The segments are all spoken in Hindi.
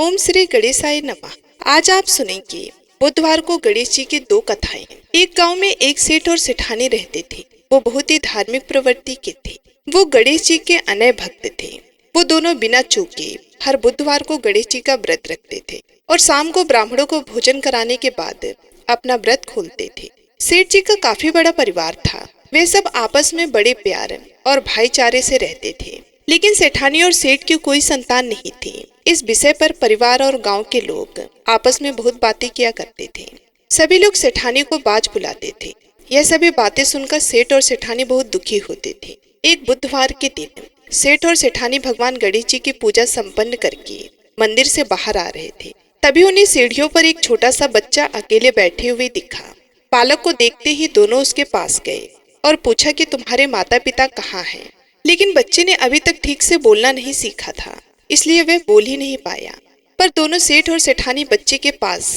ओम श्री गणेशाय नमः। आज आप सुनेंगे बुधवार को गणेश जी की दो कथाएं। एक गांव में एक सेठ और सेठानी रहते थे। वो बहुत ही धार्मिक प्रवृत्ति के थे। वो गणेश जी के अनय भक्त थे। वो दोनों बिना चूके हर बुधवार को गणेश जी का व्रत रखते थे और शाम को ब्राह्मणों को भोजन कराने के बाद अपना व्रत खोलते थे। सेठ जी का काफी बड़ा परिवार था। वे सब आपस में बड़े प्यार और भाईचारे से रहते थे। लेकिन सेठानी और सेठ की कोई संतान नहीं थी। इस विषय पर परिवार और गांव के लोग आपस में बहुत बातें किया करते थे। सभी लोग सेठानी को बाज बुलाते थे। यह सभी बातें सुनकर सेठ और सेठानी बहुत दुखी होते थे। एक बुधवार के दिन सेठ और सेठानी भगवान गणेश जी की पूजा संपन्न करके मंदिर से बाहर आ रहे थे। तभी उन्हें सीढ़ियों पर एक छोटा सा बच्चा अकेले बैठे हुए दिखा। बालक को देखते ही दोनों उसके पास गए और पूछा कि तुम्हारे माता पिता कहाँ हैं। लेकिन बच्चे ने अभी तक ठीक से बोलना नहीं सीखा था, इसलिए वह बोल ही नहीं पाया। पर दोनों सेठ और सेठानी बच्चे के पास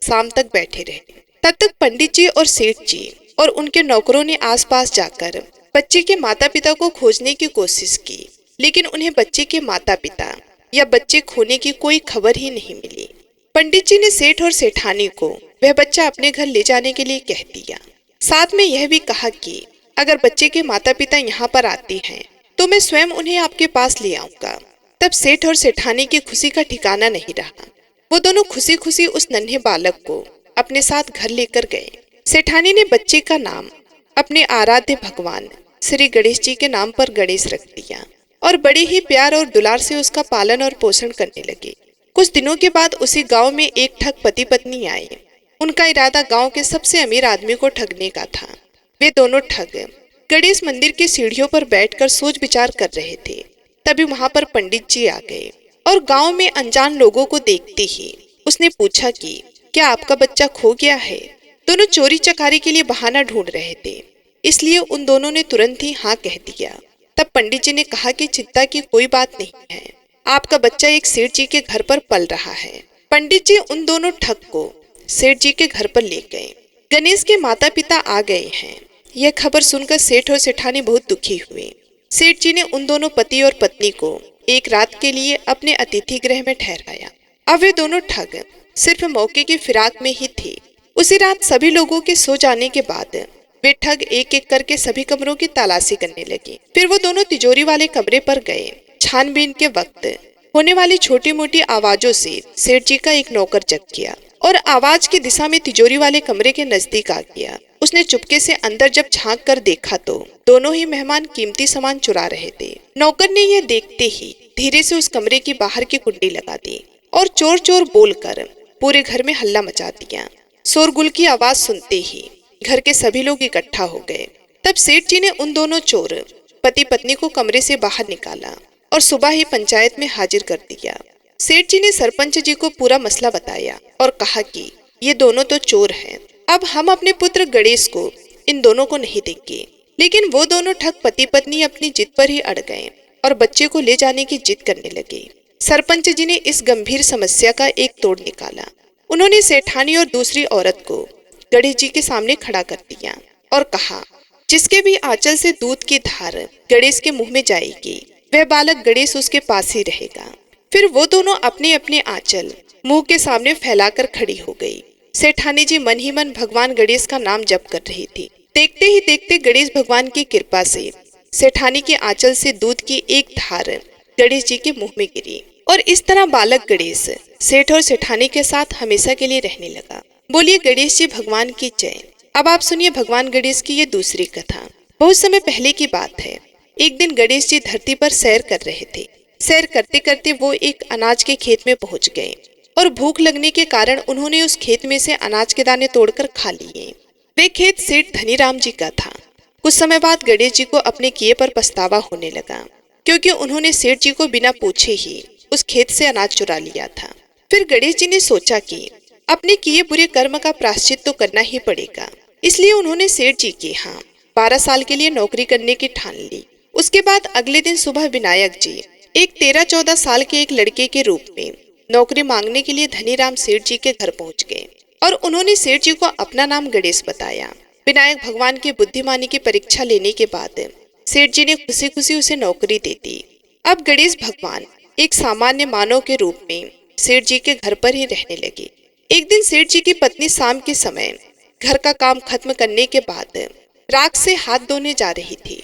शाम तक बैठे रहे। तब तक पंडित जी और सेठ जी और उनके नौकरों ने आसपास जाकर बच्चे के माता पिता को खोजने की कोशिश की, लेकिन उन्हें बच्चे के माता पिता या बच्चे खोने की कोई खबर ही नहीं मिली। पंडित जी ने सेठ और सेठानी को वह बच्चा अपने घर ले जाने के लिए कह दिया। साथ में यह भी कहा कि अगर बच्चे के माता पिता यहाँ पर आते हैं तो मैं स्वयं उन्हें आपके पास ले आऊंगा। तब सेठ और सेठानी की खुशी का ठिकाना नहीं रहा। वो दोनों खुशी खुशी उस नन्हे बालक को अपने साथ घर लेकर गए। सेठानी ने बच्चे का नाम अपने आराध्य भगवान श्री गणेश जी के नाम पर गणेश रख दिया और बड़े ही प्यार और दुलार से उसका पालन और पोषण करने लगे। कुछ दिनों के बाद उसी गांव में एक ठग पति पत्नी आए। उनका इरादा गांव के सबसे अमीर आदमी को ठगने का था। वे दोनों ठग गणेश मंदिर की सीढ़ियों पर बैठकर सोच विचार कर रहे थे। तभी वहां पर पंडित जी आ गए और गांव में अनजान लोगों को देखते ही उसने पूछा कि क्या आपका बच्चा खो गया है। दोनों चोरी चकारी के लिए बहाना ढूंढ रहे थे, इसलिए उन दोनों ने तुरंत ही हाँ कह दिया। तब पंडित जी ने कहा कि चिंता की कोई बात नहीं है, आपका बच्चा एक सेठ जी के घर पर पल रहा है। पंडित जी उन दोनों ठग को सेठ जी के घर पर ले गए। गणेश के माता पिता आ गए हैं, यह खबर सुनकर सेठ और सेठानी बहुत दुखी हुए। सेठ जी ने उन दोनों पति और पत्नी को एक रात के लिए अपने अतिथि गृह में ठहराया। अब वे दोनों ठग सिर्फ मौके की फिराक में ही थे। उसी रात सभी लोगों के सो जाने के बाद वे ठग एक एक करके सभी कमरों की तलाशी करने लगे। फिर वो दोनों तिजोरी वाले कमरे पर गए। छानबीन के वक्त होने वाली छोटी मोटी आवाजों से सेठ जी का एक नौकर जग गया और आवाज की दिशा में तिजोरी वाले कमरे के नजदीक आ गया। उसने चुपके से अंदर जब झांक कर देखा तो दोनों ही मेहमान कीमती सामान चुरा रहे थे। नौकर ने यह देखते ही धीरे से उस कमरे की बाहर की कुंडी लगा दी और चोर चोर बोलकर पूरे घर में हल्ला मचा दिया। शोरगुल की आवाज सुनते ही घर के सभी लोग इकट्ठा हो गए। तब सेठ जी ने उन दोनों चोर पति पत्नी को कमरे से बाहर निकाला और सुबह ही पंचायत में हाजिर कर दिया। सेठ जी ने सरपंच जी को पूरा मसला बताया और कहा कि ये दोनों तो चोर हैं, अब हम अपने पुत्र गणेश को इन दोनों को नहीं देंगे। लेकिन वो दोनों ठग पति पत्नी अपनी जिद पर ही अड़ गए और बच्चे को ले जाने की जिद करने लगे। सरपंच जी ने इस गंभीर समस्या का एक तोड़ निकाला। उन्होंने सेठानी और दूसरी औरत को गणेश जी के सामने खड़ा कर दिया और कहा, जिसके भी आंचल से दूध की धार गणेश के मुंह में जाएगी वह बालक गणेश उसके पास ही रहेगा। फिर वो दोनों अपने अपने आंचल मुंह के सामने फैलाकर खड़ी हो गई। सेठानी जी मन ही मन भगवान गणेश का नाम जप कर रही थी। देखते ही देखते गणेश भगवान की कृपा से सेठानी के आंचल से दूध की एक धार गणेश जी के मुंह में गिरी और इस तरह बालक गणेश सेठ और सेठानी के साथ हमेशा के लिए रहने लगा। बोलिए गणेश जी भगवान की जय। अब आप सुनिए भगवान गणेश की ये दूसरी कथा। बहुत समय पहले की बात है। एक दिन गणेश जी धरती पर सैर कर रहे थे। सैर करते करते वो एक अनाज के खेत में पहुंच गए और भूख लगने के कारण उन्होंने उस खेत में से अनाज के दाने तोड़कर खा लिए। वे खेत सेठ धनीराम जी का था। कुछ समय बाद गणेश जी को अपने किए पर पछतावा होने लगा, क्योंकि उन्होंने सेठ जी को बिना पूछे ही उस खेत से अनाज चुरा लिया था। फिर गणेश जी ने सोचा कि अपने किए बुरे कर्म का प्रायश्चित तो करना ही पड़ेगा, इसलिए उन्होंने सेठ जी के यहाँ 12 साल के लिए नौकरी करने की ठान ली। उसके बाद अगले दिन सुबह विनायक जी एक 13-14 साल के एक लड़के के रूप में नौकरी मांगने के लिए धनीराम सेठ जी के घर पहुंच गए और उन्होंने सेठ जी को अपना नाम गणेश बताया। विनायक भगवान की बुद्धिमानी की परीक्षा लेने के बाद सेठ जी ने खुशी खुशी उसे नौकरी दे दी। अब गणेश भगवान एक सामान्य मानव के रूप में सेठ जी के घर पर ही रहने लगी। एक दिन सेठ जी की पत्नी शाम के समय घर का काम खत्म करने के बाद राख से हाथ धोने जा रही थी।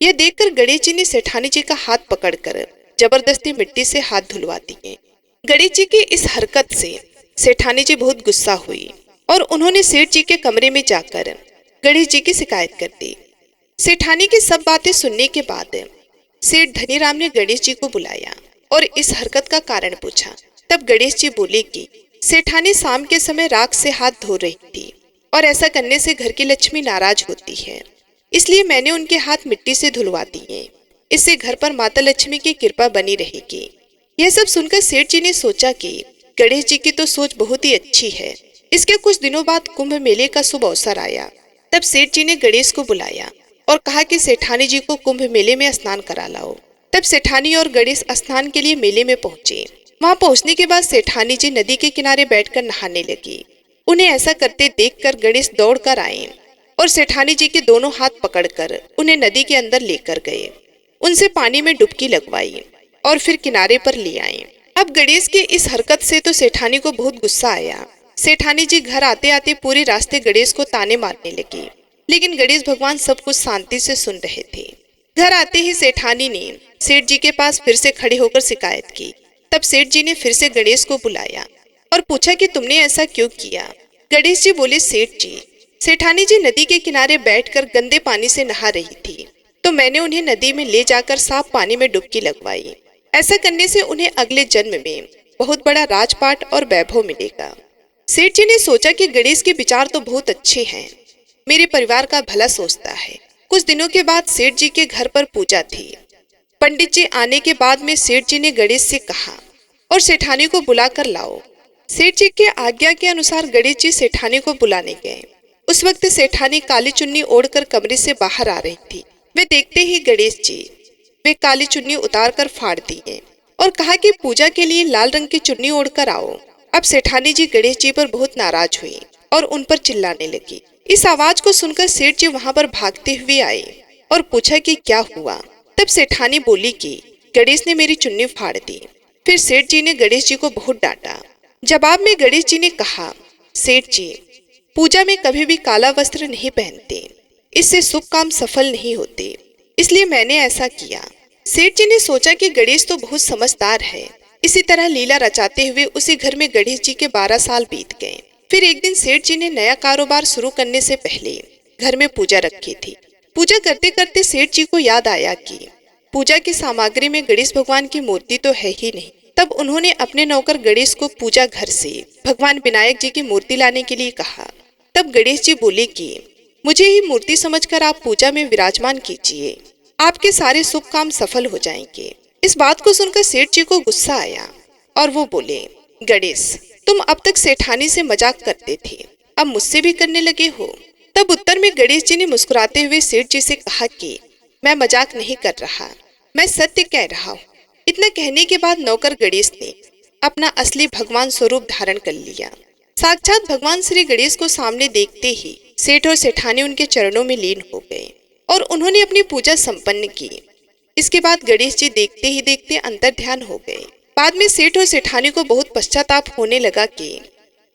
यह देखकर गणेश जी ने सेठानी जी का हाथ पकड़कर जबरदस्ती मिट्टी से हाथ धुलवा दिए। गणेश जी की इस हरकत से सेठानी जी बहुत गुस्सा हुई और उन्होंने सेठ जी के कमरे में जाकर गणेश जी की शिकायत कर दी। सेठानी की सब बातें सुनने के बाद सेठ धनीराम ने गणेश जी को बुलाया और इस हरकत का कारण पूछा। तब गणेश जी बोले कि सेठानी शाम के समय राख से हाथ धो रही थी और ऐसा करने से घर की लक्ष्मी नाराज होती है, इसलिए मैंने उनके हाथ मिट्टी से धुलवा दिए। इससे घर पर माता लक्ष्मी की कृपा बनी रहेगी। यह सब सुनकर सेठ जी ने सोचा कि गणेश जी की तो सोच बहुत ही अच्छी है। इसके कुछ दिनों बाद कुंभ मेले का शुभ अवसर आया। तब सेठ जी ने गणेश को बुलाया और कहा कि सेठानी जी को कुंभ मेले में स्नान करा लाओ। तब सेठानी और गणेश स्नान के लिए मेले में पहुंचे। वहां पहुंचने के बाद सेठानी जी नदी के किनारे बैठकर नहाने लगी। उन्हें ऐसा करते देखकर गणेश दौड़कर आए और सेठानी जी के दोनों हाथ पकड़कर उन्हें नदी के अंदर लेकर गए। उनसे पानी में डुबकी लगवाई और फिर किनारे पर ले आए। अब गणेश की इस हरकत से तो सेठानी को बहुत गुस्सा आया। सेठानी जी घर आते आते पूरे रास्ते गणेश को ताने मारने लगी, लेकिन गणेश भगवान सब कुछ शांति से सुन रहे थे। घर आते ही सेठानी ने सेठ जी के पास फिर से खड़े होकर शिकायत की। तब सेठ जी ने फिर से गणेश को बुलाया और पूछा कि तुमने ऐसा क्यों किया। गणेश जी बोले, सेठ जी, सेठानी जी नदी के किनारे बैठकर गंदे पानी से नहा रही थी, तो मैंने उन्हें नदी में ले जाकर साफ पानी में डुबकी लगवाई। ऐसा करने से उन्हें अगले जन्म में बहुत बड़ा राजपाट और वैभव मिलेगा। सेठ जी ने सोचा कि गणेश के विचार तो बहुत अच्छे हैं, मेरे परिवार का भला सोचता है। कुछ दिनों के बाद सेठ जी के घर पर पूजा थी। पंडित जी आने के बाद में सेठ जी ने गणेश से कहा और सेठानी को बुलाकर लाओ। सेठ जी के आज्ञा के अनुसार गणेश जी सेठानी को बुलाने गए। उस वक्त सेठानी काली चुन्नी ओढ़कर कमरे से बाहर आ रही थी। वे देखते ही गणेश जी वे काली चुन्नी उतार कर फाड़ दिए और कहा कि पूजा के लिए लाल रंग की चुन्नी ओढ़कर आओ। अब सेठानी जी गणेश जी पर बहुत नाराज हुई और उन पर चिल्लाने लगी। इस आवाज को सुनकर सेठ जी वहां पर भागते हुए आए और पूछा कि क्या हुआ। तब सेठानी बोली कि गणेश ने मेरी चुन्नी फाड़ दी। फिर सेठ जी ने गणेश जी को बहुत डांटा। जवाब में गणेश जी ने कहा, सेठ जी, पूजा में कभी भी काला वस्त्र नहीं पहनते, इससे शुभ काम सफल नहीं होते, इसलिए मैंने ऐसा किया। सेठ जी ने सोचा कि गणेश तो बहुत समझदार है। इसी तरह लीला रचाते हुए उसी घर में गणेश जी के 12 साल बीत गए। फिर एक दिन सेठ जी ने नया कारोबार शुरू करने से पहले घर में पूजा रखी थी। पूजा करते करते सेठ जी को याद आया कि पूजा की सामग्री में गणेश भगवान की मूर्ति तो है ही नहीं। तब उन्होंने अपने नौकर गणेश को पूजा घर से भगवान विनायक जी की मूर्ति लाने के लिए कहा। तब गणेश जी बोले कि मुझे ही मूर्ति समझकर आप पूजा में विराजमान कीजिए, आपके सारे शुभ काम सफल हो जाएंगे। इस बात को सुनकर सेठ जी को गुस्सा आया और वो बोले, गणेश, तुम अब तक सेठानी से मजाक करते थे, अब मुझसे भी करने लगे हो। तब उत्तर में गणेश जी ने मुस्कुराते हुए सेठ जी से कहा कि मैं मजाक नहीं कर रहा, मैं सत्य कह रहा हूँ। इतना कहने के बाद नौकर गणेश ने अपना असली भगवान स्वरूप धारण कर लिया। साक्षात भगवान श्री गणेश को सामने देखते ही सेठ और सेठानी उनके चरणों में लीन हो गए और उन्होंने अपनी पूजा संपन्न की। इसके बाद गणेश जी देखते ही देखते अंतर ध्यान हो गए। बाद में सेठ और सेठानी को बहुत पश्चाताप होने लगा कि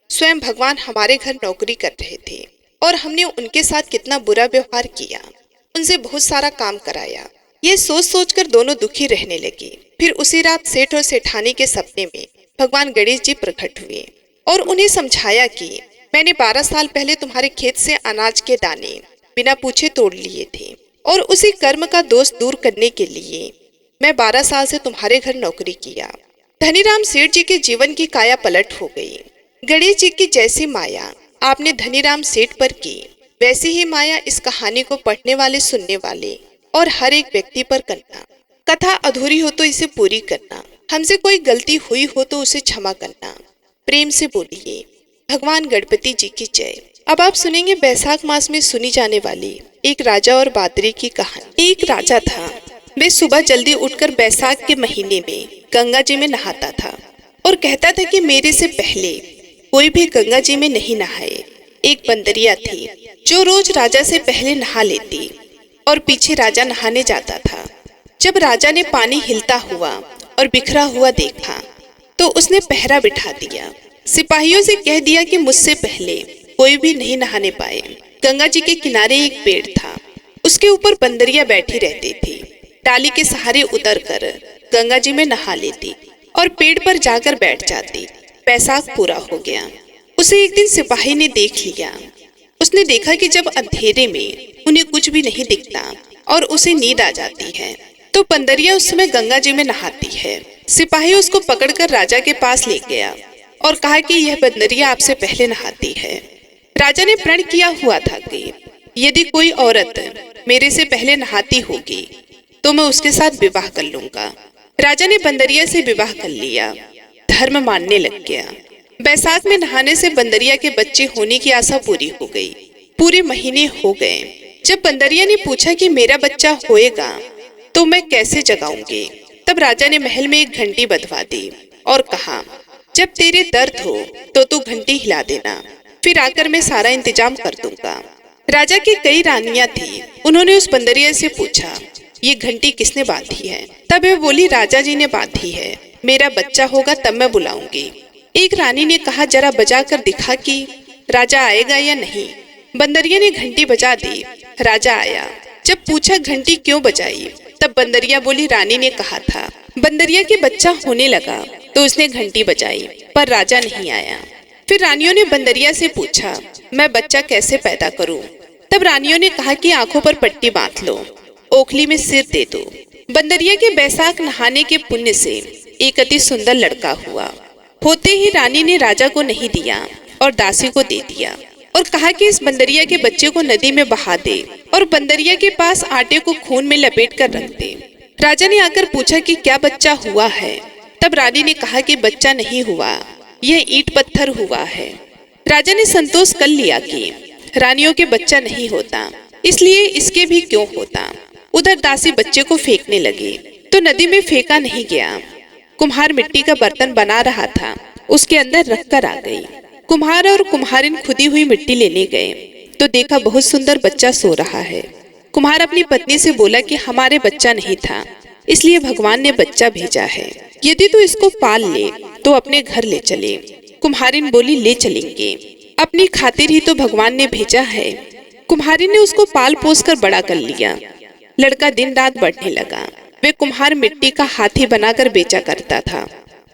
स्वयं भगवान हमारे घर नौकरी कर रहे थे और हमने उनके साथ कितना बुरा व्यवहार किया, उनसे बहुत सारा काम कराया। ये सोच सोचकर दोनों दुखी रहने लगे। फिर उसी रात सेठ और सेठानी के सपने में भगवान गणेश जी प्रकट हुए और उन्हें समझाया कि मैंने 12 साल पहले तुम्हारे खेत से अनाज के दाने बिना पूछे तोड़ लिए थे और उसी कर्म का दोष दूर करने के लिए मैं 12 साल से तुम्हारे घर नौकरी किया। धनीराम सेठ जी के जीवन की काया पलट हो गई। गणेश जी की जैसी माया आपने धनीराम सेठ पर की, वैसी ही माया इस कहानी को पढ़ने वाले, सुनने वाले और हर एक व्यक्ति पर करना। कथा अधूरी हो तो इसे पूरी करना, हमसे कोई गलती हुई हो तो उसे क्षमा करना। प्रेम से बोलिए भगवान गणपति जी की जय। अब आप सुनेंगे बैसाख मास में सुनी जाने वाली एक राजा और बादरी की कहानी। एक राजा था, वे सुबह जल्दी उठकर बैसाख के महीने में गंगा जी में नहाता था और कहता था कि मेरे से पहले कोई भी गंगा जी में नहीं नहाए। एक बंदरिया थी जो रोज राजा से पहले नहा लेती और पीछे राजा नहाने जाता था। जब राजा ने पानी हिलता हुआ और बिखरा हुआ देखा तो उसने पहरा बिठा दिया। सिपाहियों से कह दिया कि मुझसे पहले कोई भी नहीं नहाने पाए। गंगा जी के किनारे एक पेड़ था, उसके ऊपर बंदरिया बैठी रहती थी। डाली के सहारे उतरकर गंगा जी में नहा लेती और पेड़ पर जाकर बैठ जाती। बैसाख पूरा हो गया। उसे एक दिन सिपाही ने देख लिया। उसने देखा कि जब अंधेरे में उन्हें कुछ भी नहीं दिखता और उसे नींद आ जाती है तो बंदरिया उस समय गंगा जी में नहाती है। सिपाही उसको पकड़कर राजा के पास ले गया और कहा कि यह बंदरिया आपसे पहले नहाती है। राजा ने प्रण किया हुआ था कि यदि कोई औरत मेरे से पहले नहाती होगी तो मैं उसके साथ विवाह कर लूंगा। राजा ने बंदरिया से विवाह कर लिया, धर्म मानने लग गया। बैसाख में नहाने से बंदरिया के बच्चे होने की आशा पूरी हो गई। पूरे महीने हो गए। जब बंदरिया ने पूछा कि मेरा बच्चा होएगा तो मैं कैसे जगाऊंगी, तब राजा ने महल में एक घंटी बंधवा दी और कहा, जब तेरे दर्द हो तो तू घंटी हिला देना, फिर आकर मैं सारा इंतजाम कर दूंगा। राजा की कई रानियां थी। उन्होंने उस बंदरिया से पूछा, ये घंटी किसने बांधी है? तब वह बोली, राजा जी ने बांधी है। मेरा बच्चा होगा तब मैं बुलाऊंगी। एक रानी ने कहा, जरा बजा कर दिखा कि राजा आएगा या नहीं। बंदरिया ने घंटी बजा दी। राजा आया। जब पूछा घंटी क्यों बजाई, तब बंदरिया बोली, रानी ने कहा था। बंदरिया के बच्चा होने लगा तो उसने घंटी बजाई, पर राजा नहीं आया। फिर रानियों ने बंदरिया से पूछा, मैं बच्चा कैसे पैदा करूं? तब रानियों ने कहा कि आंखों पर पट्टी बांध लो, ओखली में सिर दे दो। बंदरिया के बैसाख नहाने के पुण्य से एक अति सुंदर लड़का हुआ। होते ही रानी ने राजा को नहीं दिया और दासी को दे दिया और कहा कि इस बंदरिया के बच्चे को नदी में बहा दे और बंदरिया के पास आटे को खून में लपेट कर रख दे। राजा ने आकर पूछा कि क्या बच्चा हुआ है? तब रानी ने कहा कि बच्चा नहीं हुआ, यह ईंट पत्थर हुआ है। राजा ने संतोष कर लिया कि रानियों के बच्चा नहीं होता, इसलिए इसके भी क्यों होता। उधर दासी बच्चे को फेंकने लगी तो नदी में फेंका नहीं गया। कुम्हार मिट्टी का बर्तन बना रहा था, उसके अंदर रखकर आ गई। कुम्हार और कुम्हारिन खुदी हुई मिट्टी लेने गए तो देखा बहुत सुंदर बच्चा सो रहा है। कुम्हार अपनी पत्नी से बोला कि हमारे बच्चा नहीं था, इसलिए भगवान ने बच्चा भेजा है। यदि तू इसको पाल ले तो अपने घर ले चले। कुम्हारिन बोली, ले चलेंगे, अपनी खातिर ही तो भगवान ने भेजा है। कुम्हारिन ने उसको पाल पोस कर बड़ा कर लिया। लड़का दिन रात बढ़ने लगा। वे कुम्हार मिट्टी का हाथी बनाकर बेचा करता था।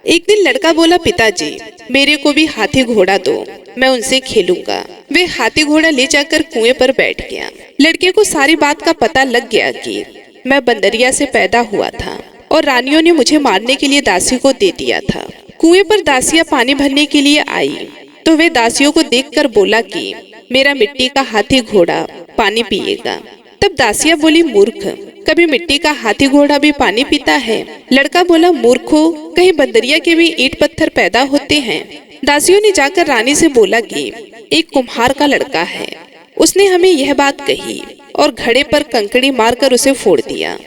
एक दिन लड़का बोला, पिताजी मेरे को भी हाथी घोड़ा दो, मैं उनसे खेलूंगा। वे हाथी घोड़ा ले जाकर कुएं पर बैठ गया। लड़के को सारी बात का पता लग गया कि मैं बंदरिया से पैदा हुआ था और रानियों ने मुझे मारने के लिए दासी को दे दिया था। कुएं पर दासियां पानी भरने के लिए आई तो वे दासियों को देखकर बोला कि मेरा मिट्टी का हाथी घोड़ा पानी पिएगा। तब दासियां बोली, मूर्ख, कभी मिट्टी का हाथी घोड़ा भी पानी पीता है? लड़का बोला, मूर्खो, कहीं बंदरिया के भी ईंट पत्थर पैदा होते हैं? दासियों ने जाकर रानी से बोला कि एक कुम्हार का लड़का है, उसने हमें यह बात कही और घड़े पर कंकड़ी मारकर उसे फोड़ दिया।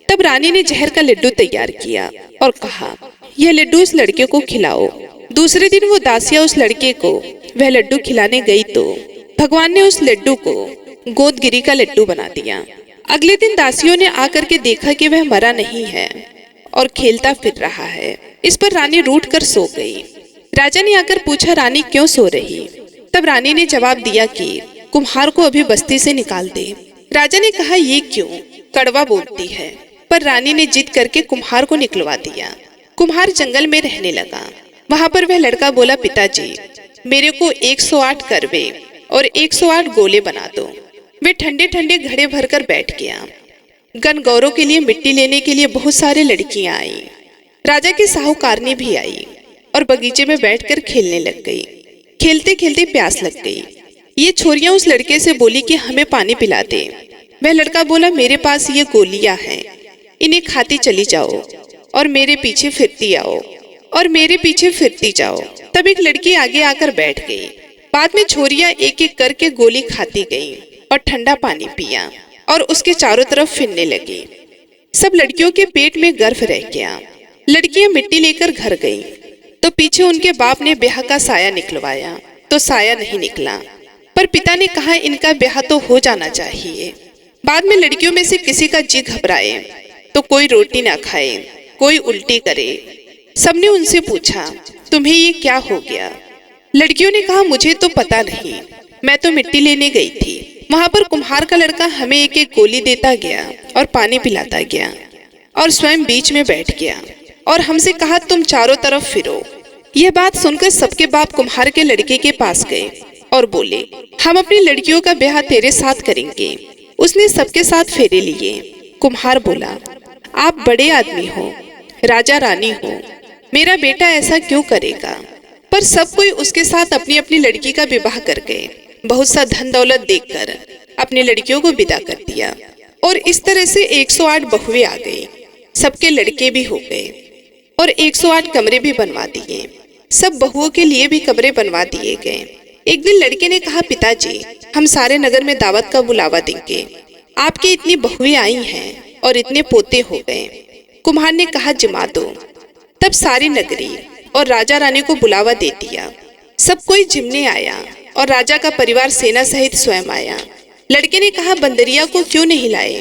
तब रानी ने जहर का लड्डू तैयार किया और कहा, यह लड्डू उस लड़के को खिलाओ। दूसरे दिन वो दासिया उस लड़के को वह लड्डू खिलाने गई तो भगवान ने उस लड्डू को गोदगिरी का लड्डू बना दिया। अगले दिन दासियों ने आकर के देखा कि वह मरा नहीं है और खेलता फिर रहा है। इस पर रानी रूठ कर सो गई। राजा ने आकर पूछा, रानी क्यों सो रही? तब रानी ने जवाब दिया कि कुम्हार को अभी बस्ती से निकाल दे। राजा ने कहा, ये क्यों? कड़वा बोलती है। पर रानी ने जिद करके कुम्हार को निकलवा दिया। कुम्हार जंगल में रहने लगा। वहां पर वह लड़का बोला, पिताजी मेरे को 108 करवे और 108 गोले बना दो। वे ठंडे ठंडे घड़े भरकर बैठ गया। गनगौरों के लिए मिट्टी लेने के लिए बहुत सारे लड़कियां आई। राजा की साहूकारनी भी आई और बगीचे में बैठकर खेलने लग गई। खेलते खेलते प्यास लग गई। ये छोरियां उस लड़के से बोली कि हमें पानी पिला दे। वह लड़का बोला, मेरे पास ये गोलियां हैं, इन्हें खाती चली जाओ और मेरे पीछे फिरती आओ और मेरे पीछे फिरती जाओ। तब एक लड़की आगे आकर बैठ गई। बाद में छोरियां एक एक करके गोली खाती गईं और ठंडा पानी पिया और उसके चारों तरफ फिरने लगी। सब लड़कियों के पेट में गर्भ रह गया। लड़कियां मिट्टी लेकर घर गईं तो पीछे उनके बाप ने ब्याह का साया निकलवाया तो साया नहीं निकला। पर पिता ने कहा, इनका ब्याह तो हो जाना चाहिए। बाद में लड़कियों में से किसी का जी घबराए तो कोई रोटी ना खाए, कोई उल्टी करे, सबने उनसे पूछा, तुम्हें ये क्या हो गया? लड़कियों ने कहा, मुझे तो पता नहीं, मैं तो मिट्टी लेने गई थी। वहां पर कुम्हार का लड़का हमें एक एक गोली देता गया और पानी पिलाता गया और स्वयं बीच में बैठ गया और हमसे कहा, तुम चारों तरफ फिरो। यह बात सुनकर सबके बाप कुम्हार के लड़के के पास गए और बोले, हम अपनी लड़कियों का ब्याह तेरे साथ करेंगे। उसने सबके साथ फेरे लिए। कुम्हार बोला, आप बड़े आदमी हो, राजा रानी हो, मेरा बेटा ऐसा क्यों करेगा? पर सब कोई उसके साथ अपनी अपनी लड़की का विवाह कर गए। बहुत सा धन दौलत देकर अपनी लड़कियों को विदा कर दिया और इस तरह से 108 बहुएं आ गई। सबके लड़के भी हो गए और 108 कमरे भी बनवा दिए। सब बहुओं के लिए भी कमरे बनवा दिए गए। एक दिन लड़के ने कहा, पिताजी, हम सारे नगर में दावत का बुलावा देंगे। आपकी इतनी बहुएं आई हैं और इतने पोते हो गए। कुम्हार ने कहा, जिमा दो। तब सारी नगरी और राजा रानी को बुलावा दे दिया। सब कोई जिमने आया और राजा का परिवार सेना सहित स्वयं आया। लड़के ने कहा, बंदरिया को क्यों नहीं लाए?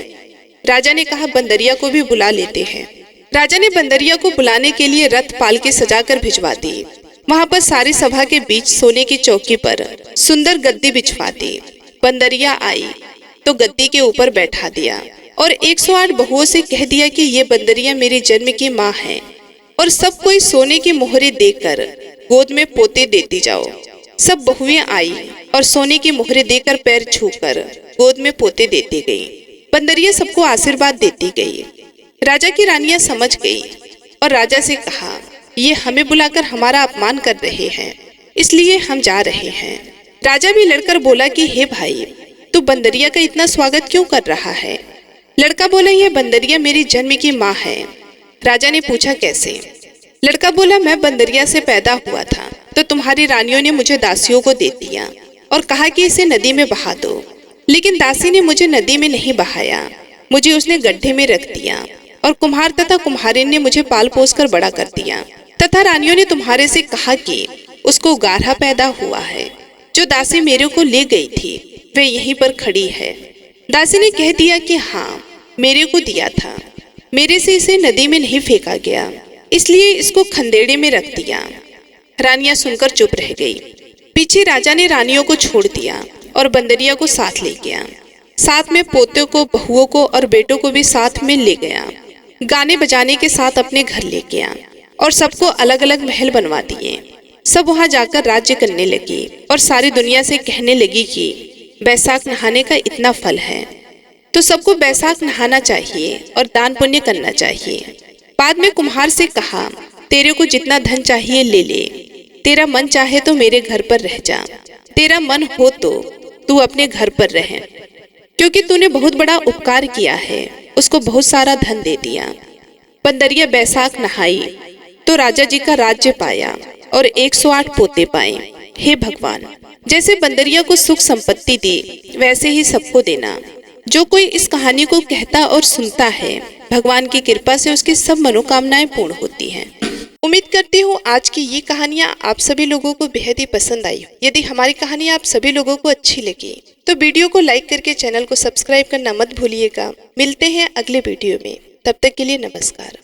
राजा ने कहा, बंदरिया को भी बुला लेते हैं। राजा ने बंदरिया को बुलाने के लिए रथ पालकी सजाकर भिजवा दी। वहां पर सारी सभा के बीच सोने की चौकी पर सुंदर गद्दी बिछवा दी। बंदरिया आई तो गद्दी के ऊपर बैठा दिया और 108 बहुओं से कह दिया कि ये बंदरिया मेरी जन्म की माँ है और सब कोई सोने की मोहरे देकर गोद में पोते देती जाओ। सब बहुएं आई और सोने की मोहरे देकर पैर छूकर गोद में पोते देती गई। बंदरिया सबको आशीर्वाद देती गई। राजा की रानियां समझ गई और राजा से कहा, ये हमें बुलाकर हमारा अपमान कर रहे हैं, इसलिए हम जा रहे हैं। राजा भी लड़कर बोला कि हे भाई, तू बंदरिया का इतना स्वागत क्यों कर रहा है? लड़का बोला, यह बंदरिया मेरी जन्म की माँ है। राजा ने पूछा, कैसे? लड़का बोला, मैं बंदरिया से पैदा हुआ था तो तुम्हारी रानियों ने मुझे दासियों को दे दिया और कहा कि इसे नदी में बहा दो, लेकिन दासी ने मुझे नदी में नहीं बहाया, मुझे उसने गड्ढे में रख दिया और कुम्हार तथा कुम्हारिन ने मुझे पाल पोस कर बड़ा कर दिया तथा रानियों ने तुम्हारे से कहा कि उसको गाढ़ा पैदा हुआ है। जो दासी मेरे को ले गई थी वे यहीं पर खड़ी है। दासी ने कह दिया कि हाँ, मेरे को दिया था, मेरे से इसे नदी में नहीं फेंका गया, इसलिए इसको खंदेड़े में रख दिया। रानियां सुनकर चुप रह गई। पीछे राजा ने रानियों को छोड़ दिया और बंदरिया को साथ ले गया। साथ में पोतों को, बहुओं को और बेटों को भी साथ में ले गया। गाने बजाने के साथ अपने घर ले गया और सबको अलग अलग महल बनवा दिए। सब वहां जाकर राज्य करने लगी और सारी दुनिया से कहने लगी कि बैसाख नहाने का इतना फल है, तो सबको बैसाख नहाना चाहिए और दान पुण्य करना चाहिए। बाद में कुम्हार से कहा, तेरे को जितना धन चाहिए ले ले, तेरा मन चाहे तो मेरे घर पर रह जा, तेरा मन हो तो तू अपने घर पर रह, क्योंकि तूने बहुत बड़ा उपकार किया है। उसको बहुत सारा धन दे दिया। बंदरिया बैसाख नहाई तो राजा जी का राज्य पाया और 108 पोते पाए। हे भगवान, जैसे बंदरिया को सुख संपत्ति दी वैसे ही सबको देना। जो कोई इस कहानी को कहता और सुनता है, भगवान की कृपा से उसकी सब मनोकामनाएं पूर्ण होती हैं। उम्मीद करती हूँ आज की ये कहानियाँ आप सभी लोगों को बेहद ही पसंद आई। यदि हमारी कहानी आप सभी लोगों को अच्छी लगी तो वीडियो को लाइक करके चैनल को सब्सक्राइब करना मत भूलिएगा। मिलते हैं अगले वीडियो में, तब तक के लिए नमस्कार।